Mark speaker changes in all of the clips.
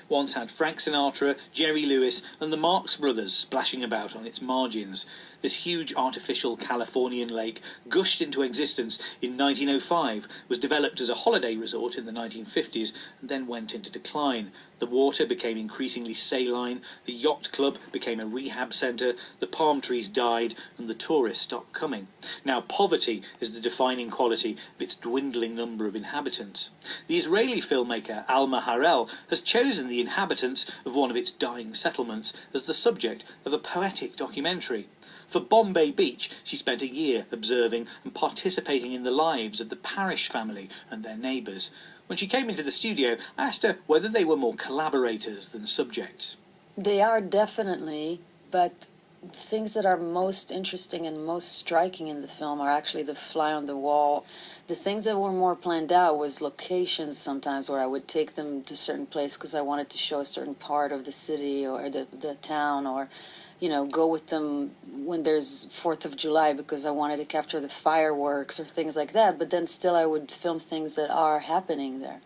Speaker 1: once had Frank Sinatra, Jerry Lewis and the Marx Brothers splashing about on its margins. This huge artificial Californian lake gushed into existence in 1905, was developed as a holiday resort in the 1950s, and then went into decline. The water became increasingly saline, the yacht club became a rehab centre, the palm trees died, and the tourists stopped coming. Now poverty is the defining quality of its dwindling number of inhabitants. The Israeli filmmaker Alma Har'el has chosen the inhabitants of one of its dying settlements as the subject of a poetic documentary. For Bombay Beach, she spent a year observing and participating in the lives of the parish family and their neighbours. When she came into the studio, I asked her whether they were more collaborators than subjects.
Speaker 2: They are definitely, but things that are most interesting and most striking in the film are actually the fly on the wall. The things that were more planned out was locations sometimes where I would take them to a certain place because I wanted to show a certain part of the city or the town, or go with them when there's 4th of July because I wanted to capture the fireworks or things like that, but then still I would film things that are happening there.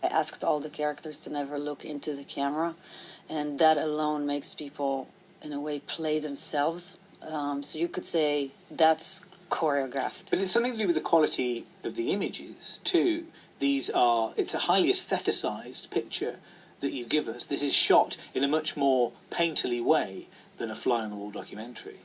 Speaker 2: I asked all the characters to never look into the camera, and that alone makes people, in a way, play themselves. So you could say that's choreographed.
Speaker 1: But it's something to do with the quality of the images, too. It's a highly aestheticized picture that you give us. This is shot in a much more painterly way than a fly-on-the-wall documentary.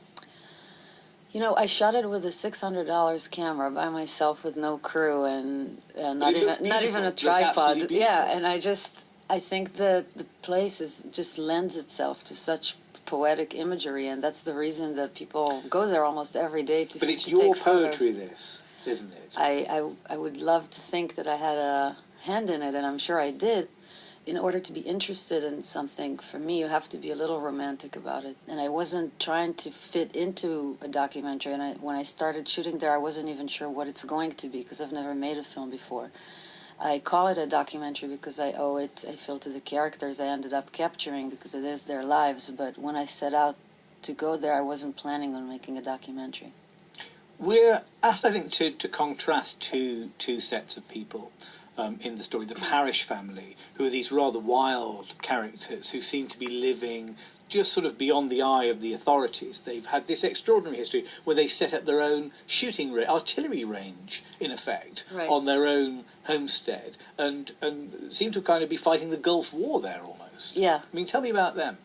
Speaker 2: I shot it with a $600 camera by myself with no crew and not even a tripod. Yeah, and I think the place just lends itself to such poetic imagery, and that's the reason that people go there almost every day to.
Speaker 1: But it's
Speaker 2: to
Speaker 1: your
Speaker 2: take
Speaker 1: poetry,
Speaker 2: photos.
Speaker 1: this, isn't it?
Speaker 2: I would love to think that I had a hand in it, and I'm sure I did. In order to be interested in something, for me, you have to be a little romantic about it. And I wasn't trying to fit into a documentary. And when I started shooting there, I wasn't even sure what it's going to be because I've never made a film before. I call it a documentary because I owe it, I feel, to the characters I ended up capturing because it is their lives. But when I set out to go there, I wasn't planning on making a documentary.
Speaker 1: We're asked, I think, to contrast two sets of people. In the story, the parish family, who are these rather wild characters who seem to be living just sort of beyond the eye of the authorities. They've had this extraordinary history where they set up their own artillery range, in effect,
Speaker 2: right,
Speaker 1: on their own homestead, and seem to kind of be fighting the Gulf War there almost.
Speaker 2: Yeah.
Speaker 1: I mean, tell me about them.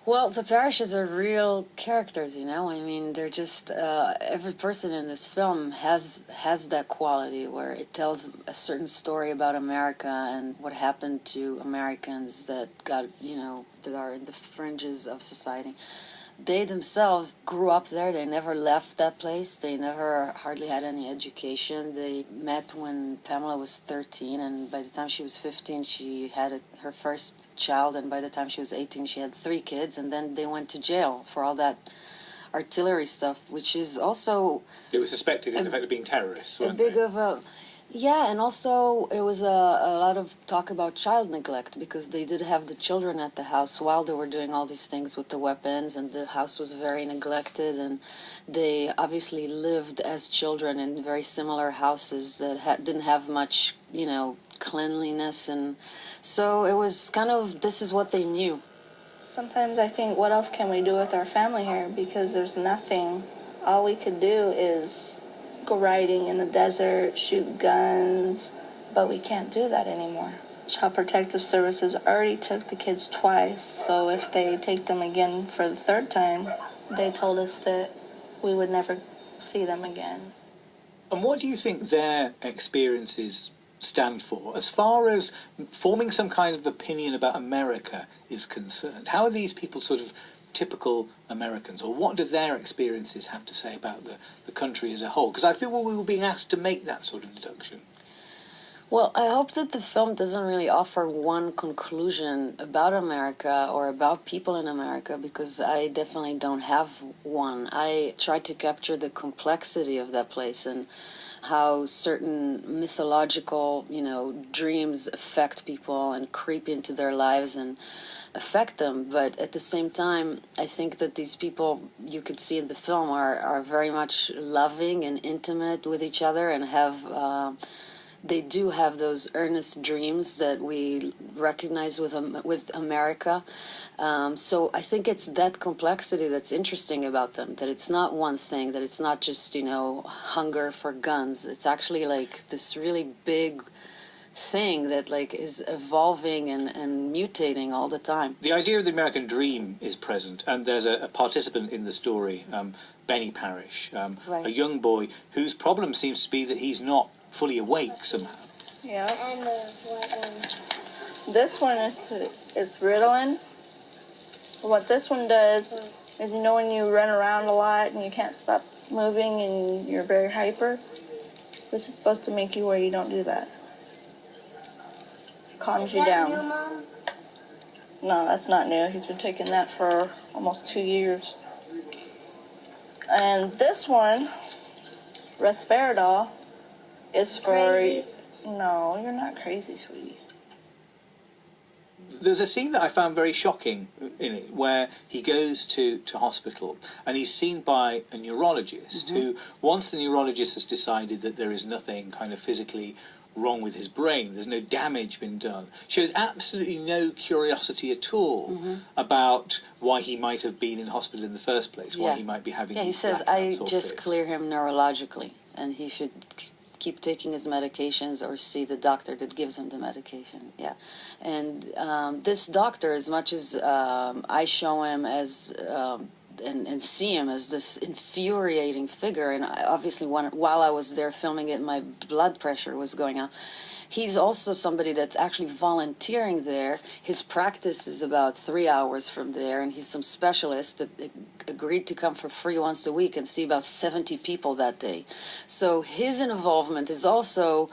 Speaker 2: Well, the parishes are real characters, I mean, they're just, every person in this film has that quality where it tells a certain story about America and what happened to Americans that got, that are in the fringes of society. They themselves grew up there. They never left that place. They never hardly had any education. They met when Pamela was 13, and by the time she was 15, she had her first child, and by the time she was 18, she had 3 kids, and then they went to jail for all that artillery stuff, which is also...
Speaker 1: They were suspected, in effect, of being terrorists, weren't
Speaker 2: they?
Speaker 1: Of
Speaker 2: a... Yeah, and also it was a lot of talk about child neglect because they did have the children at the house while they were doing all these things with the weapons, and the house was very neglected, and they obviously lived as children in very similar houses that didn't have much, cleanliness, and so it was kind of, this is what they knew.
Speaker 3: Sometimes I think, what else can we do with our family here? Because there's nothing. All we could do is go riding in the desert, shoot guns, but we can't do that anymore. Child Protective Services already took the kids twice, so if they take them again for the 3rd time, they told us that we would never see them again.
Speaker 1: And what do you think their experiences stand for as far as forming some kind of opinion about America is concerned? How are these people sort of typical Americans, or what do their experiences have to say about the country as a whole? Because I feel we were being asked to make that sort of deduction.
Speaker 2: Well, I hope that the film doesn't really offer one conclusion about America or about people in America, because I definitely don't have one. I try to capture the complexity of that place and how certain mythological, dreams affect people and creep into their lives and affect them. But at the same time, I think that these people you could see in the film are very much loving and intimate with each other and have they do have those earnest dreams that we recognize with America. So I think it's that complexity that's interesting about them, that it's not one thing, that it's not just, hunger for guns. It's actually like this really big thing that like is evolving and mutating all the time.
Speaker 1: The idea of the American dream is present, and there's a participant in the story, Benny Parrish,
Speaker 2: Right.
Speaker 1: a young boy whose problem seems to be that he's not fully awake somehow.
Speaker 3: Yeah. This one it's Ritalin. What this one does is, when you run around a lot and you can't stop moving and you're very hyper, this is supposed to make you where you don't do that. Calms you down.
Speaker 4: New, Mom?
Speaker 3: No, that's not new. He's been taking that for almost 2 years. And this one, Risperidol, is for...
Speaker 4: Crazy.
Speaker 3: No, you're not crazy, sweetie.
Speaker 1: There's a scene that I found very shocking in it, where he goes to hospital and he's seen by a neurologist who, once the neurologist has decided that there is nothing kind of physically wrong with his brain, there's no damage been done, shows absolutely no curiosity at all about why he might have been in hospital in the first place, why he might be having
Speaker 2: he
Speaker 1: these
Speaker 2: says,
Speaker 1: blackouts
Speaker 2: I
Speaker 1: or
Speaker 2: just
Speaker 1: fits.
Speaker 2: clear him neurologically, and he should keep taking his medications or see the doctor that gives him the medication. Yeah. And this doctor, as much as I show him as and see him as this infuriating figure, and obviously while I was there filming it, my blood pressure was going up. He's also somebody that's actually volunteering there. His practice is about 3 hours from there, and he's some specialist that agreed to come for free once a week and see about 70 people that day. So his involvement is also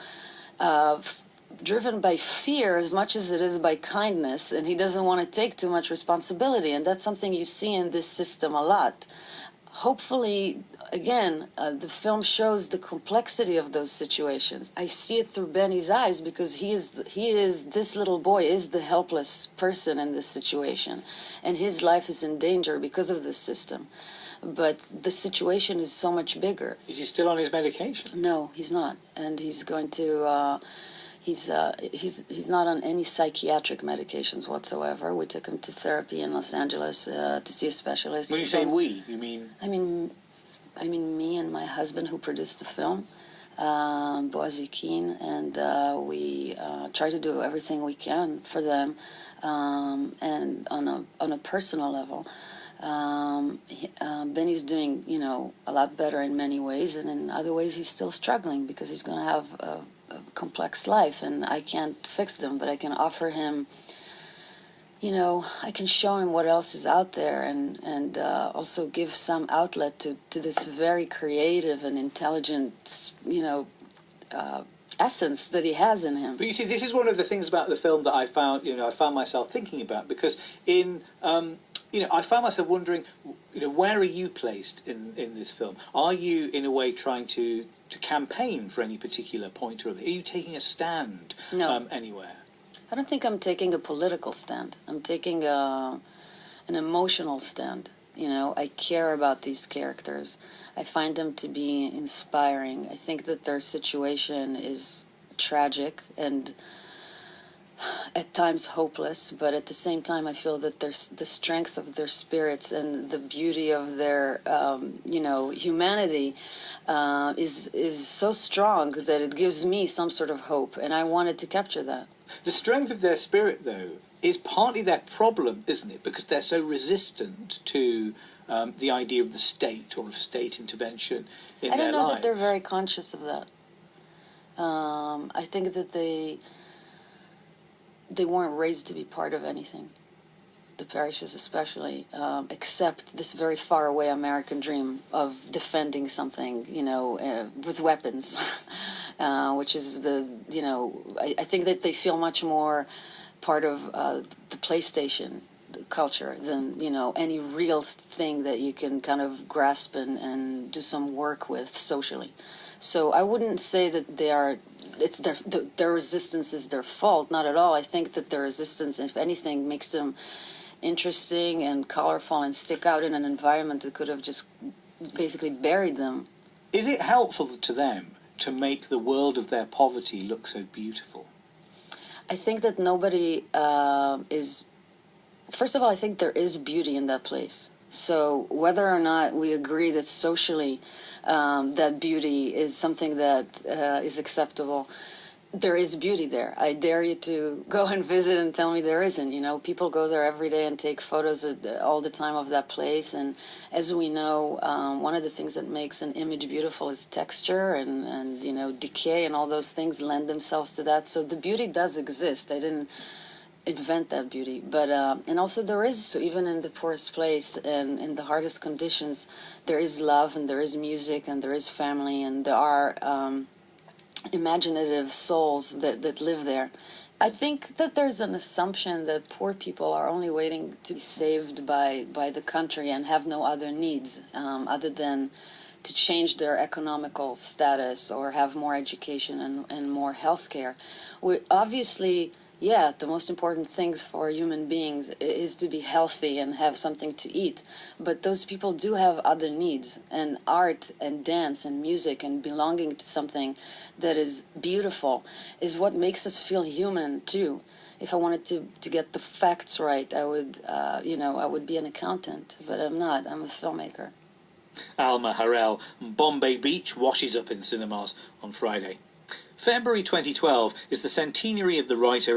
Speaker 2: driven by fear as much as it is by kindness, and he doesn't want to take too much responsibility, and that's something you see in this system a lot. Hopefully, again, the film shows the complexity of those situations. I see it through Benny's eyes because this little boy is the helpless person in this situation, and his life is in danger because of this system. But the situation is so much bigger.
Speaker 1: Is he still on his medication?
Speaker 2: No, he's not, and he's going to. He's not on any psychiatric medications whatsoever. We took him to therapy in Los Angeles to see a specialist.
Speaker 1: When you say we, you mean?
Speaker 2: I mean me and my husband who produced the film, Boaz Yakin, and we try to do everything we can for them, and on a personal level. Benny's doing, a lot better in many ways, and in other ways he's still struggling because he's going to have a complex life, and I can't fix them, but I can offer him, I can show him what else is out there, and also give some outlet to this very creative and intelligent, essence that he has in him.
Speaker 1: But you see, this is one of the things about the film that I found myself thinking about, because I found myself wondering, where are you placed in this film? Are you, in a way, trying to campaign for any particular point or other? Are you taking a stand anywhere?
Speaker 2: I don't think I'm taking a political stand. I'm taking an emotional stand. I care about these characters. I find them to be inspiring. I think that their situation is tragic and at times hopeless, but at the same time I feel that there's the strength of their spirits and the beauty of their humanity is so strong that it gives me some sort of hope, and I wanted to capture that.
Speaker 1: The strength of their spirit, though, is partly their problem, isn't it? Because they're so resistant to the idea of the state or of state intervention in their lives.
Speaker 2: I don't know that they're very conscious of that. I think that they weren't raised to be part of anything, the parishes especially, except this very far away American dream of defending something, with weapons, which is I think that they feel much more part of the PlayStation culture than, any real thing that you can kind of grasp and do some work with socially. So I wouldn't say that their resistance is their fault, not at all. I think that their resistance, if anything, makes them interesting and colorful and stick out in an environment that could have just basically buried them.
Speaker 1: Is it helpful to them to make the world of their poverty look so beautiful?
Speaker 2: I think that nobody is. First of all, I think there is beauty in that place. So whether or not we agree that socially that beauty is something that is acceptable, there is beauty there. I dare you to go and visit and tell me there isn't. You know, people go there every day and take photos all the time of that place. And as we know, one of the things that makes an image beautiful is texture and you know, decay, and all those things lend themselves to that. So the beauty does exist. I didn't invent that beauty, but and also there is, so even in the poorest place and in the hardest conditions, there is love and there is music and there is family and there are imaginative souls that live there. I think that there's an assumption that poor people are only waiting to be saved by the country and have no other needs other than to change their economical status or have more education and more health care. We obviously, yeah, the most important things for human beings is to be healthy and have something to eat. But those people do have other needs, and art and dance and music and belonging to something that is beautiful is what makes us feel human too. If I wanted to get the facts right, I would, I would be an accountant, but I'm not. I'm a filmmaker.
Speaker 1: Alma, Har'el, and Bombay Beach washes up in cinemas on Friday. February 2012 is the centenary of the writer